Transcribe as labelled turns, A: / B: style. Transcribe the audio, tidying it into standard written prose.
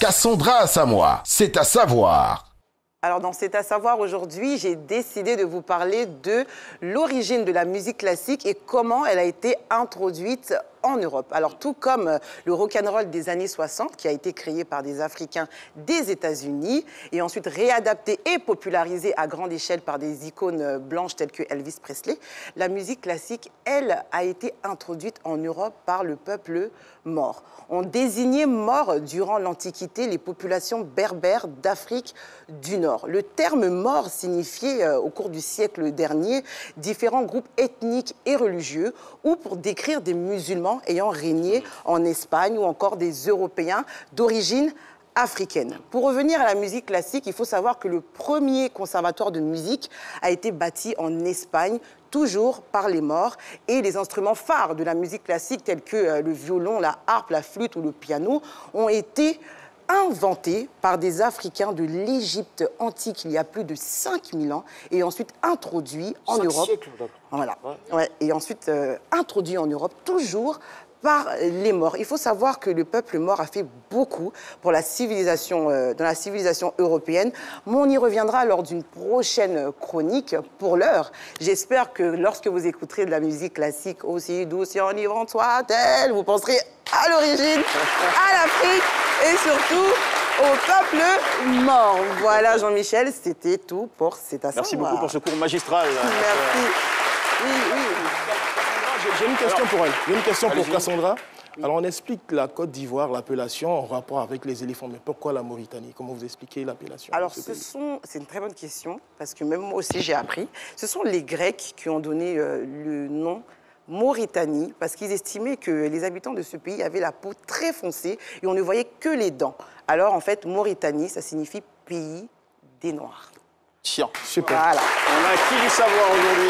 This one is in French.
A: Cassandra Samoa, c'est à savoir.
B: Alors dans C'est à savoir aujourd'hui, j'ai décidé de vous parler de l'origine de la musique classique et comment elle a été introduite en Europe. Alors tout comme le rock'n'roll des années 60 qui a été créé par des Africains des États-Unis et ensuite réadapté et popularisé à grande échelle par des icônes blanches telles que Elvis Presley, la musique classique, elle, a été introduite en Europe par le peuple maure. On désignait maure durant l'Antiquité les populations berbères d'Afrique du Nord. Le terme maure signifiait au cours du siècle dernier différents groupes ethniques et religieux ou pour décrire des musulmans ayant régné en Espagne ou encore des Européens d'origine africaine. Pour revenir à la musique classique, il faut savoir que le premier conservatoire de musique a été bâti en Espagne, toujours par les Maures, et les instruments phares de la musique classique tels que le violon, la harpe, la flûte ou le piano ont été inventés par des Africains de l'Égypte antique il y a plus de 5000 ans et ensuite introduits en Europe. Voilà. Ouais, et ensuite introduits en Europe, toujours par les Maures. Il faut savoir que le peuple maure a fait beaucoup pour la civilisation, dans la civilisation européenne, mais on y reviendra lors d'une prochaine chronique. Pour l'heure, j'espère que lorsque vous écouterez de la musique classique, aussi douce et enivrante soit-elle, vous penserez à l'origine, à l'Afrique et surtout au peuple maure. Voilà, Jean-Michel, c'était tout pour C'est à savoir.
C: Merci beaucoup pour ce cours magistral.
B: Merci. Oui, oui.
D: J'ai une question pour elle. J'ai une question pour Cassandra. Alors, on explique la Côte d'Ivoire, l'appellation en rapport avec les éléphants. Mais pourquoi la Mauritanie? Comment vous expliquez l'appellation?
B: Alors, c'est une très bonne question, parce que même moi aussi, j'ai appris. Ce sont les Grecs qui ont donné le nom Mauritanie, parce qu'ils estimaient que les habitants de ce pays avaient la peau très foncée et on ne voyait que les dents. Alors, en fait, Mauritanie, ça signifie pays des Noirs.
C: Tiens,
D: super.
B: Voilà.
C: On a acquis du savoir aujourd'hui.